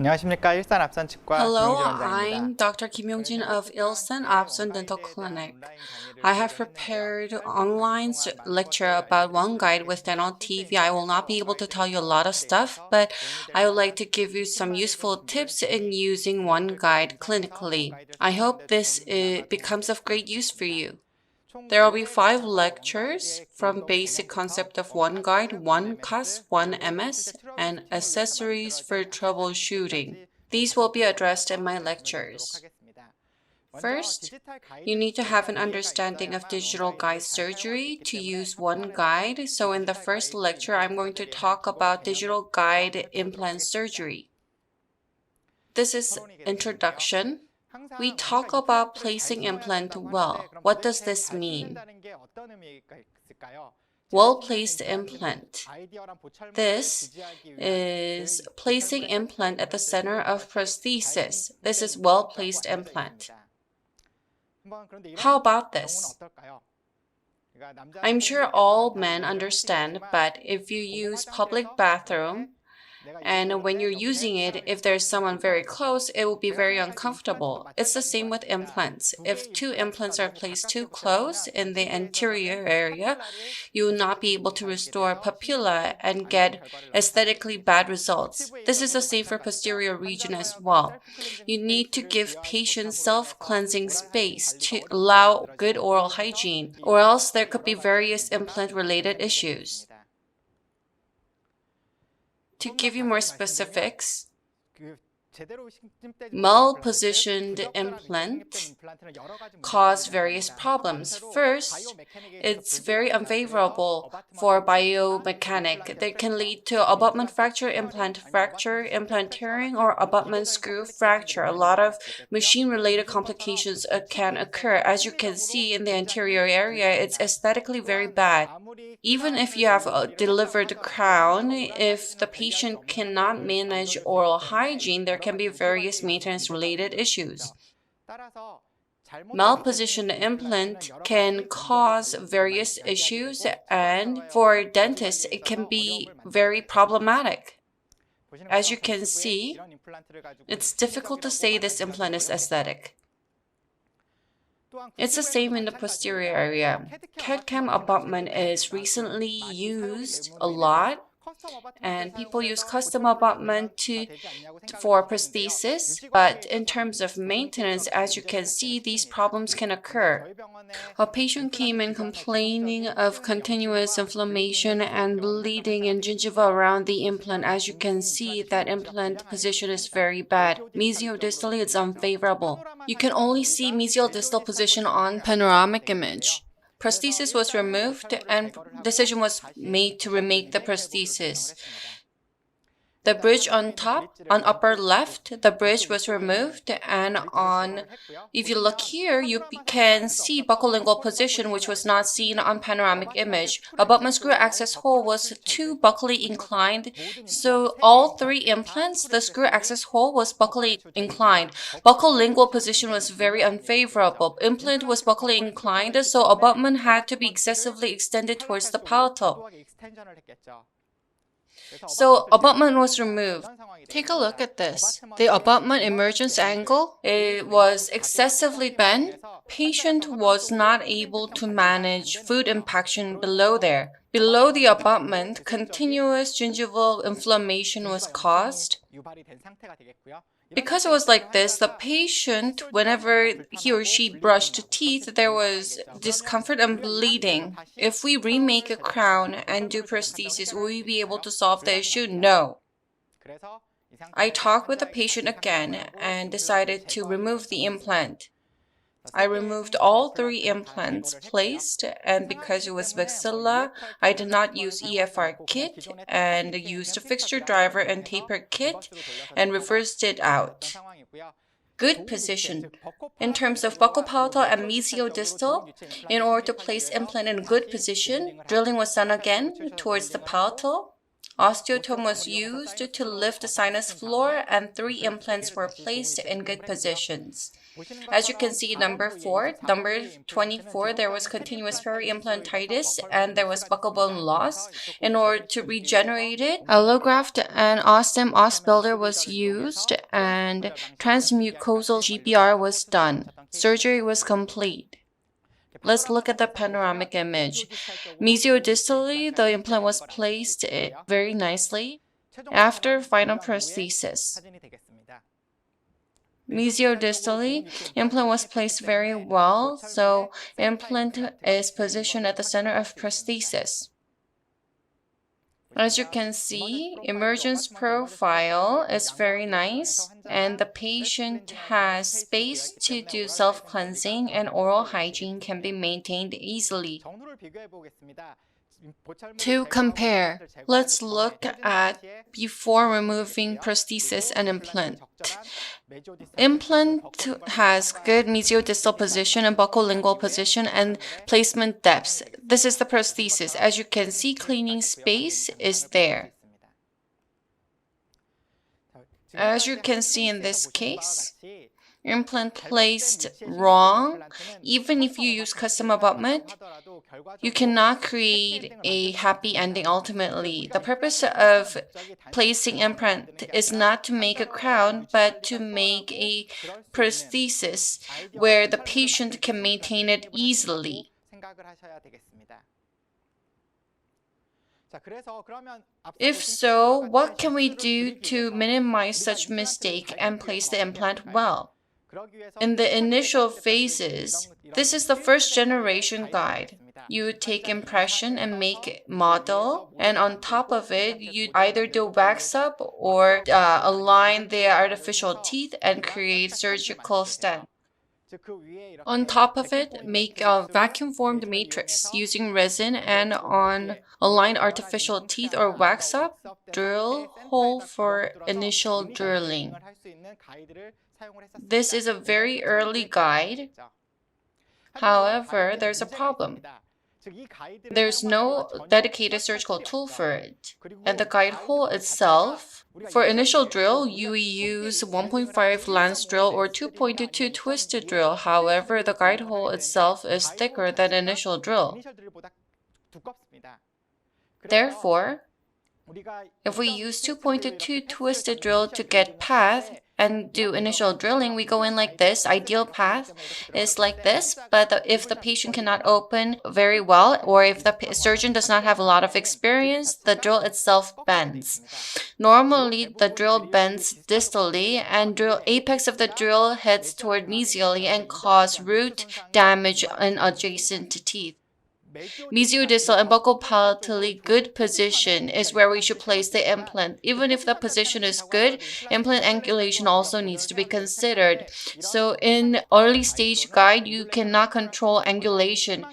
안녕하십니까. 일산 앞선 치과 Hello, 김용진 원장입니다. I'm Dr. Kim Yong-jin of Ilsan Opson Dental Clinic. I have prepared online lecture about OneGuide with dental TV. I will not be able to tell you a lot of stuff, but I would like to give you some useful tips in using OneGuide clinically. I hope this becomes of great use for you. There will be 5 lectures from basic concept of OneGuide, OneCUS, OneMS, and accessories for troubleshooting. These will be addressed in my lectures. First, you need to have an understanding of digital guide surgery to use OneGuide. So in the first lecture, I'm going to talk about digital guide implant surgery. This is introduction. We talk about placing implant well. What does this mean? Well-placed implant. This is placing implant at the center of prosthesis. This is well-placed implant. How about this? I'm sure all men understand, but if you use public bathroom, and when you're using it, if there's someone very close, it will be very uncomfortable. It's the same with implants. If 2 implants are placed too close in the anterior area, you will not be able to restore papilla and get aesthetically bad results. This is the same for posterior region as well. You need to give patients self-cleansing space to allow good oral hygiene, or else there could be various implant-related issues. To give you more specifics, mal-positioned implant cause various problems. First, it's very unfavorable for biomechanic. They can lead to abutment fracture, implant tearing, or abutment screw fracture. A lot of machine-related complications can occur. As you can see in the anterior area, it's aesthetically very bad. Even if you have delivered the crown, if the patient cannot manage oral hygiene, there can be various maintenance-related issues. Malpositioned implant can cause various issues, and for dentists, it can be very problematic. As you can see, it's difficult to say this implant is aesthetic. It's the same in the posterior area. CAD-CAM abutment is recently used a lot, and people use custom abutment for prosthesis, but in terms of maintenance, as you can see, these problems can occur. A patient came in complaining of continuous inflammation and bleeding in gingiva around the implant. As you can see, that implant position is very bad. Mesiodistally, it's unfavorable. You can only see mesial distal position on panoramic image. Prosthesis was removed and decision was made to remake the prosthesis. The bridge on top, on upper left, the bridge was removed, and if you look here, you can see buccolingual position, which was not seen on panoramic image. Abutment screw access hole was too buccally inclined, so all 3 implants, the screw access hole was buccally inclined. Buccolingual position was very unfavorable. Implant was buccally inclined, so abutment had to be excessively extended towards the palatal. So abutment was removed. Take a look at this. The abutment emergence angle, it was excessively bent. Patient was not able to manage food impaction below there. Below the abutment, continuous gingival inflammation was caused. Because it was like this, the patient, whenever he or she brushed teeth, there was discomfort and bleeding. If we remake a crown and do prosthesis, will we be able to solve the issue? No. I talked with the patient again and decided to remove the implant. I removed all 3 implants placed, and because it was maxilla, I did not use EFR kit and used a fixture driver and taper kit and reversed it out. Good position. In terms of buccopalatal and mesiodistal, in order to place implant in a good position, drilling was done again towards the palatal. Osteotome was used to lift the sinus floor, and 3 implants were placed in good positions. As you can see, number 24, there was continuous peri-implantitis and there was buccal bone loss. In order to regenerate it, allograft and Osstem os builder was used and transmucosal GPR was done. Surgery was complete. Let's look at the panoramic image. Mesiodistally, the implant was placed very nicely after final prosthesis. Mesiodistally, implant was placed very well, so implant is positioned at the center of prosthesis. As you can see, emergence profile is very nice, and the patient has space to do self-cleansing and oral hygiene can be maintained easily. To compare, let's look at before removing prosthesis and implant. Implant has good mesiodistal position and buccolingual position and placement depths. This is the prosthesis. As you can see, cleaning space is there. As you can see in this case, implant placed wrong. Even if you use custom abutment, you cannot create a happy ending ultimately. The purpose of placing implant is not to make a crown, but to make a prosthesis where the patient can maintain it easily. If so, what can we do to minimize such mistake and place the implant well? In the initial phases, this is the first generation guide. You take impression and make model, and on top of it, you either do wax up or align the artificial teeth and create surgical stent. On top of it, make a vacuum-formed matrix using resin, and on align artificial teeth or wax up, drill hole for initial drilling. This is a very early guide. However, there's a problem. There's no dedicated surgical tool for it. And the guide hole itself, for initial drill, you use 1.5 lance drill or 2.2 twisted drill. However, the guide hole itself is thicker than initial drill. Therefore, if we use 2.2 twisted drill to get path and do initial drilling, we go in like this. Ideal path is like this, but if the patient cannot open very well, or if the surgeon does not have a lot of experience, the drill itself bends. Normally, the drill bends distally, and drill apex of the drill heads toward mesially and cause root damage in adjacent teeth. Mesiodistal and buccal palatally good position is where we should place the implant. Even if the position is good, implant angulation also needs to be considered. So in early stage guide, you cannot control angulation.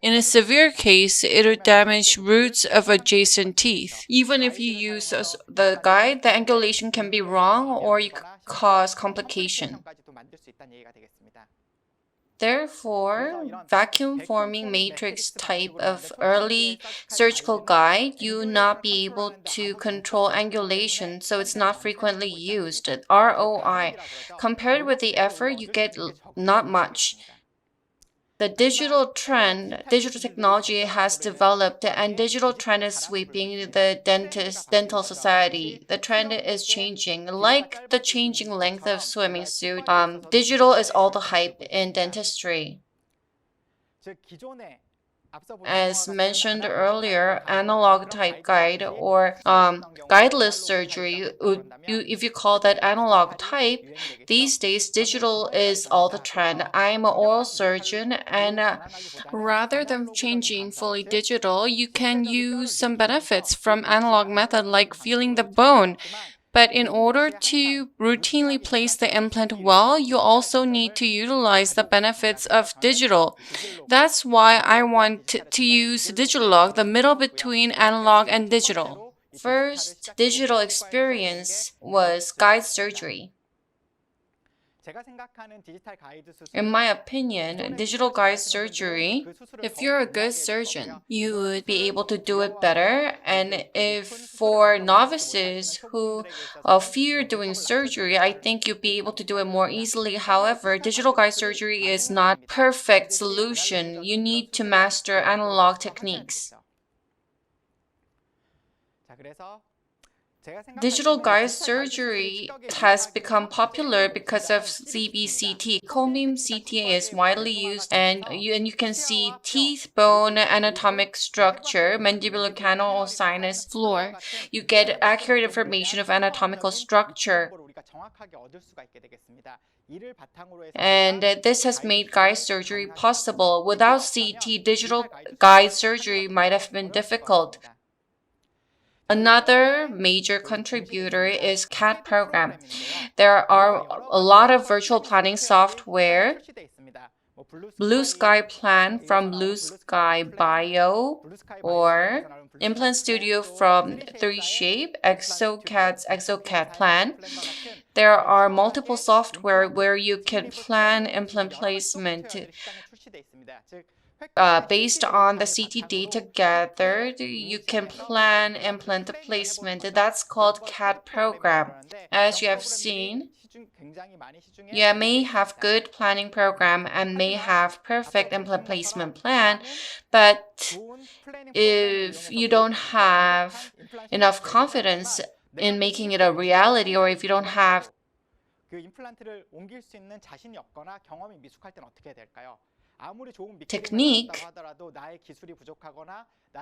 In a severe case, it would damage roots of adjacent teeth. Even if you use the guide, the angulation can be wrong or you could cause complication. Therefore, vacuum-forming matrix type of early surgical guide, you will not be able to control angulation, so it's not frequently used. ROI, compared with the effort, you get not much. The digital technology has developed, and digital trend is sweeping the dental society. The trend is changing. Like the changing length of swimming suit, digital is all the hype in dentistry. As mentioned earlier, analog type guide or guideless surgery, if you call that analog type, these days digital is all the trend. I'm an oral surgeon, and rather than changing fully digital, you can use some benefits from analog method like feeling the bone. But in order to routinely place the implant well, you also need to utilize the benefits of digital. That's why I want to use Digitalog, the middle between analog and digital. First digital experience was guide surgery. In my opinion, digital guide surgery, if you're a good surgeon, you would be able to do it better. And if for novices who fear doing surgery, I think you'd be able to do it more easily. However, digital guide surgery is not perfect solution. You need to master analog techniques. Digital guide surgery has become popular because of CBCT. Cone-beam CT is widely used, and you can see teeth, bone, anatomic structure, mandibular canal, sinus, floor. You get accurate information of anatomical structure. And this has made guide surgery possible. Without CT, digital guide surgery might have been difficult. Another major contributor is CAD program. There are a lot of virtual planning software. Blue Sky Plan from Blue Sky Bio, or Implant Studio from 3Shape, ExoCAD's ExoCAD Plan. There are multiple software where you can plan implant placement. Based on the CT data gathered, you can plan implant placement. That's called CAD program. As you have seen, you may have good planning program and may have perfect implant placement plan, but if you don't have enough confidence in making it a reality, or if you don't have technique,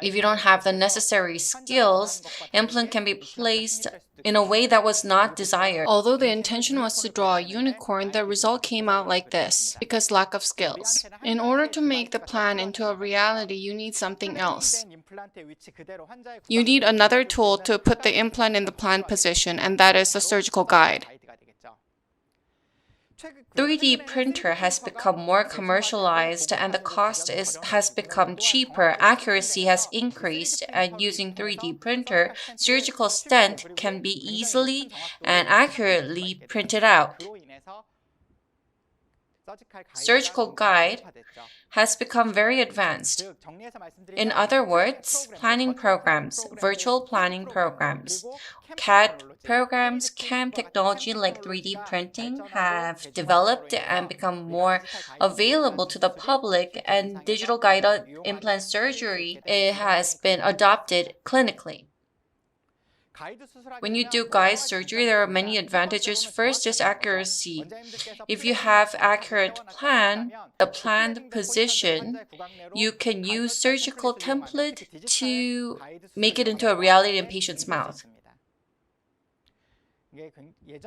if you don't have the necessary skills, implant can be placed in a way that was not desired. Although the intention was to draw a unicorn, the result came out like this because lack of skills. In order to make the plan into a reality, you need something else. You need another tool to put the implant in the planned position, and that is the surgical guide. 3D printer has become more commercialized and the cost has become cheaper. Accuracy has increased, and using 3D printer, surgical stent can be easily and accurately printed out. Surgical guide has become very advanced. In other words, planning programs, virtual planning programs, CAD programs, CAM technology like 3D printing have developed and become more available to the public, and digital guided implant surgery has been adopted clinically. When you do guide surgery, there are many advantages. First is accuracy. If you have accurate plan, the planned position, you can use surgical template to make it into a reality in patient's mouth.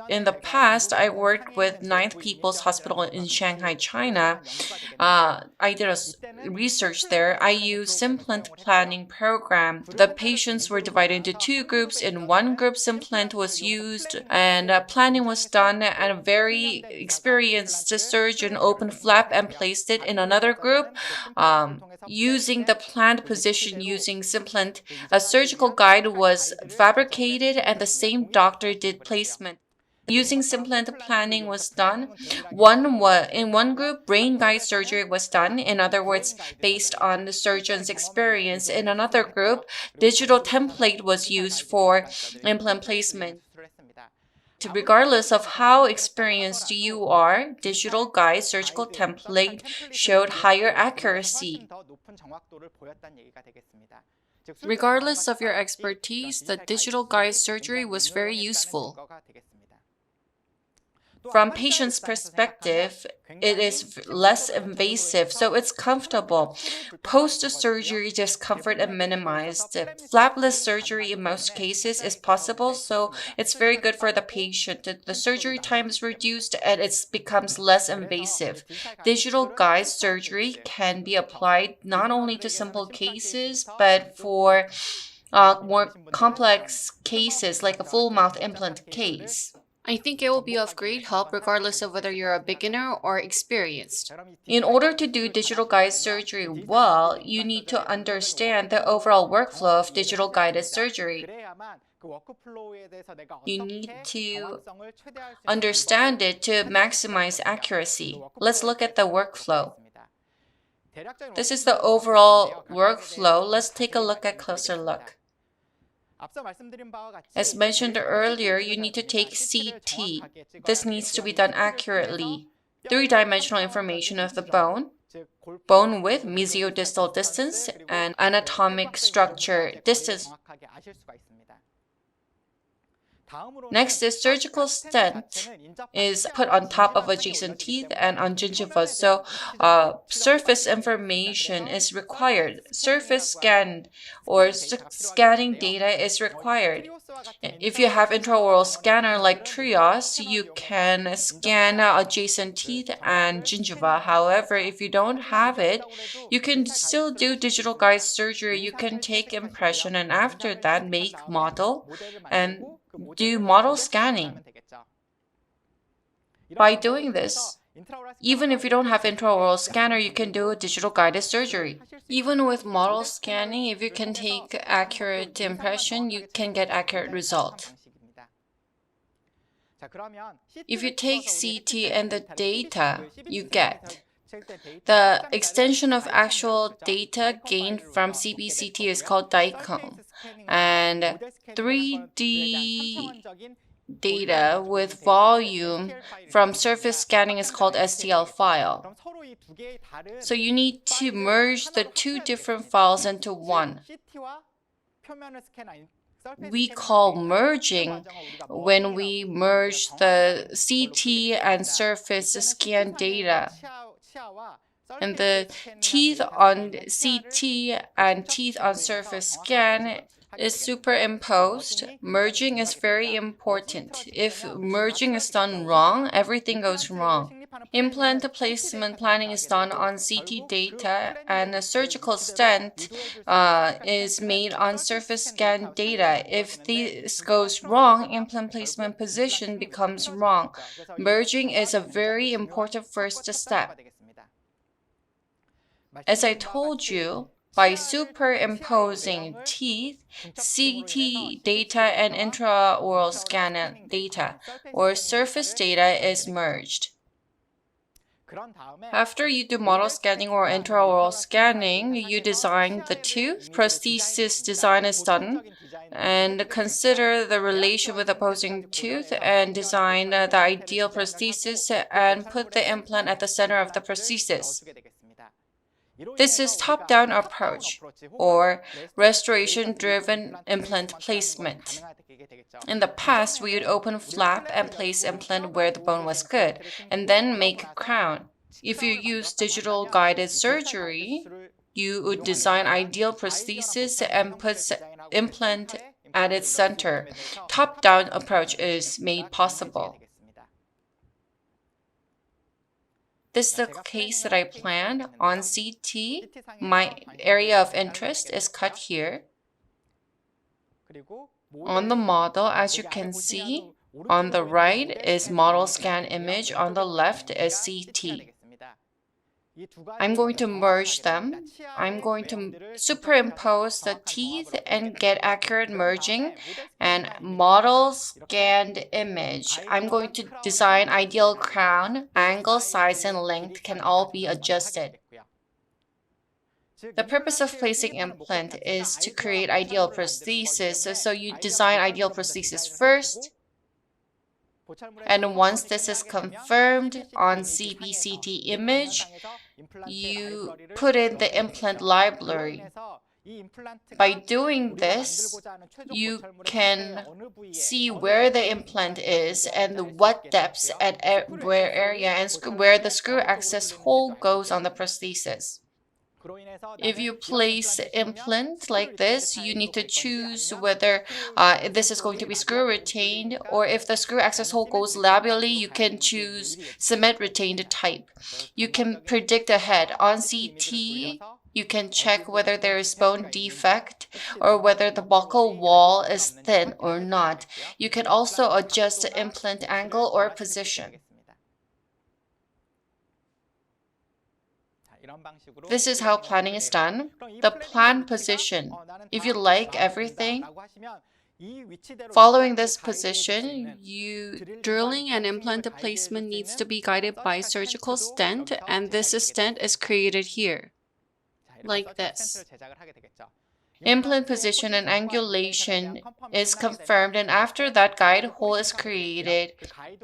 In the past, I worked with 9th People's Hospital in Shanghai, China. I did a research there. I used Simplant planning program. The patients were divided into 2 groups. In one group, Simplant was used and planning was done, and a very experienced surgeon opened flap and placed it. In another group, using the planned position using Simplant, a surgical guide was fabricated and the same doctor did placement. Using Simplant planning was done. In one group, brain guide surgery was done. In other words, based on the surgeon's experience. In another group, digital template was used for implant placement. Regardless of how experienced you are, digital guide surgical template showed higher accuracy. Regardless of your expertise, the digital guide surgery was very useful. From patient's perspective, it is less invasive, so it's comfortable. Post-surgery discomfort is minimized. Flapless surgery in most cases is possible, so it's very good for the patient. The surgery time is reduced and it becomes less invasive. Digital guide surgery can be applied not only to simple cases, but for more complex cases like a full mouth implant case. I think it will be of great help regardless of whether you're a beginner or experienced. In order to do digital guided surgery well, you need to understand the overall workflow of digital guided surgery. You need to understand it to maximize accuracy. Let's look at the workflow. This is the overall workflow. Let's take a look at closer look. As mentioned earlier, you need to take CT. This needs to be done accurately. Three-dimensional information of the bone width, mesiodistal distance, and anatomic structure distance. Next is surgical stent is put on top of adjacent teeth and on gingiva. So surface information is required. Surface scan or scanning data is required. If you have intraoral scanner like Trios, you can scan adjacent teeth and gingiva. However, if you don't have it, you can still do digital guide surgery. You can take impression and after that make model and do model scanning. By doing this, even if you don't have intraoral scanner, you can do a digital guided surgery. Even with model scanning, if you can take accurate impression, you can get accurate result. If you take CT and the data you get, the extension of actual data gained from CBCT is called DICOM, and 3D data with volume from surface scanning is called STL file. So you need to merge the two different files into one. We call merging when we merge the CT and surface scan data. And the teeth on CT and teeth on surface scan is superimposed. Merging is very important. If merging is done wrong, everything goes wrong. Implant placement planning is done on CT data, and a surgical stent is made on surface scan data. If this goes wrong, implant placement position becomes wrong. Merging is a very important first step. As I told you, by superimposing teeth, CT data and intraoral scan data, or surface data is merged. After you do model scanning or intraoral scanning, you design the tooth. Prosthesis design is done, and consider the relation with opposing tooth and design the ideal prosthesis and put the implant at the center of the prosthesis. This is top-down approach or restoration-driven implant placement. In the past, we would open flap and place implant where the bone was good, and then make a crown. If you use digital guided surgery, you would design ideal prosthesis and put implant at its center. Top-down approach is made possible. This is the case that I planned on CT. My area of interest is cut here. On the model, as you can see, on the right is model scan image, on the left is CT. I'm going to merge them. I'm going to superimpose the teeth and get accurate merging and model scanned image. I'm going to design ideal crown. Angle, size, and length can all be adjusted. The purpose of placing implant is to create ideal prosthesis. So you design ideal prosthesis first. And once this is confirmed on CBCT image, you put in the implant library. By doing this, you can see where the implant is and what depths at where area and where the screw access hole goes on the prosthesis. If you place implant like this, you need to choose whether this is going to be screw retained, or if the screw access hole goes labially, you can choose cement retained type. You can predict ahead. On CT, You can check whether there is bone defect or whether the buccal wall is thin or not. You can also adjust the implant angle or position. This is how planning is done. The plan position. If you like everything, following this position, drilling and implant placement needs to be guided by surgical stent, and this stent is created here, like this. Implant position and angulation is confirmed, and after that, guide hole is created.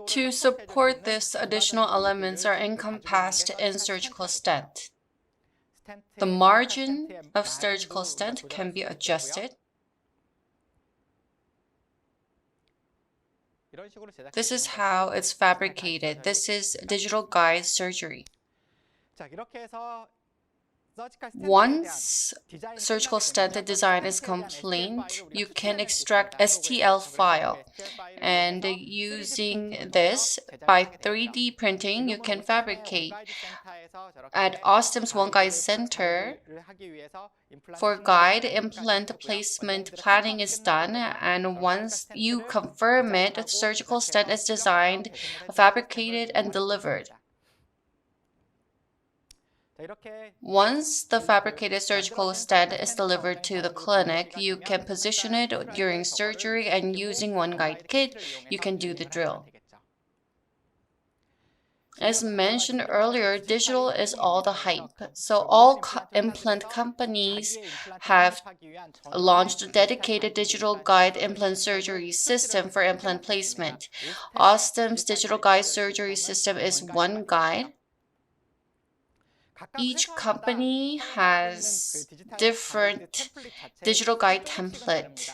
To support this, additional elements are encompassed in surgical stent. The margin of surgical stent can be adjusted. This is how it's fabricated. This is digital guide surgery. Once surgical stent design is complete, you can extract STL file. And using this, by 3D printing, you can fabricate. At Osstem's OneGuide Center, for guide implant placement planning is done, and once you confirm it, the surgical stent is designed, fabricated, and delivered. Once the fabricated surgical stent is delivered to the clinic, you can position it during surgery, and using OneGuide kit, you can do the drill. As mentioned earlier, digital is all the hype. So all implant companies have launched a dedicated digital guide implant surgery system for implant placement. Osstem's digital guide surgery system is OneGuide. Each company has different digital guide template.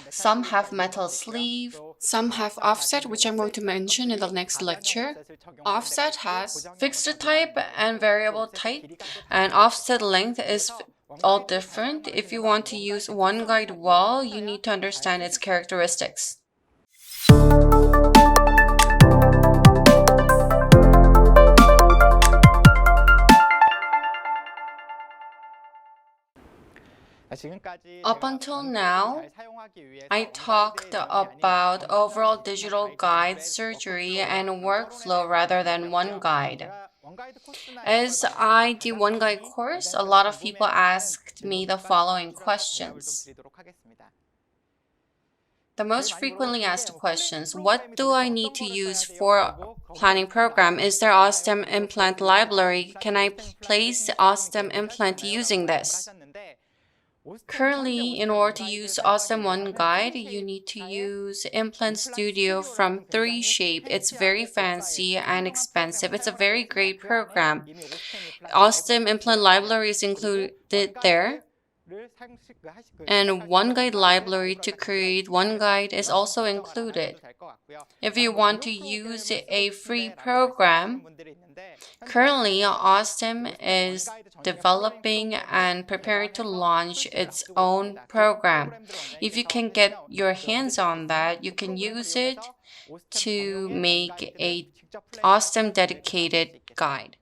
Some have metal sleeve, some have offset, which I'm going to mention in the next lecture. Offset has fixed type and variable type, and offset length is all different. If you want to use OneGuide well, you need to understand its characteristics. Up until now, I talked about overall digital guide surgery and workflow rather than OneGuide. As I do OneGuide course, a lot of people asked me the following questions. The most frequently asked questions: what do I need to use for planning program? Is there Osstem implant library? Can I place Osstem implant using this? Currently, in order to use Osstem OneGuide, you need to use Implant Studio from 3Shape. It's very fancy and expensive. It's a very great program. Osstem implant library is included there. And OneGuide library to create OneGuide is also included. If you want to use a free program, currently Osstem is developing and preparing to launch its own program. If you can get your hands on that, you can use it to make a Osstem dedicated guide.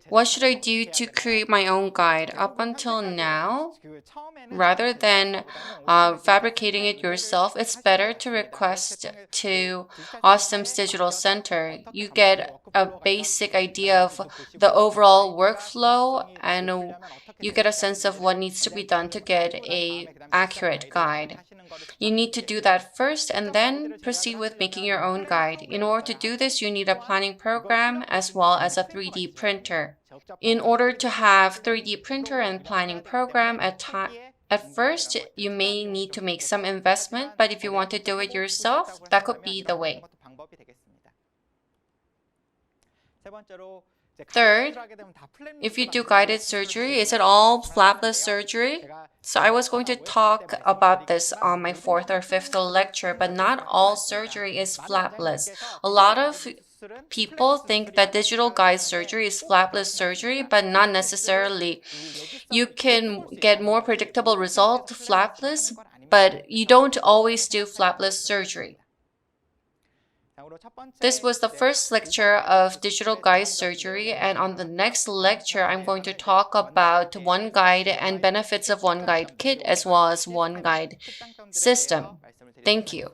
What should I do to create my own guide? Up until now, rather than fabricating it yourself, it's better to request to Osstem's Digital Center. You get a basic idea of the overall workflow, and you get a sense of what needs to be done to get an accurate guide. You need to do that first and then proceed with making your own guide. In order to do this, you need a planning program as well as a 3D printer. In order to have 3D printer and planning program at first, you may need to make some investment, but if you want to do it yourself, that could be the way. Third, if you do guided surgery, is it all flapless surgery? So I was going to talk about this on my 4th or 5th lecture, but not all surgery is flapless. A lot of people think that digital guide surgery is flapless surgery, but not necessarily. You can get more predictable result flapless, but you don't always do flapless surgery. This was the first lecture of digital guide surgery, and on the next lecture, I'm going to talk about OneGuide and benefits of OneGuide kit as well as OneGuide system. Thank you.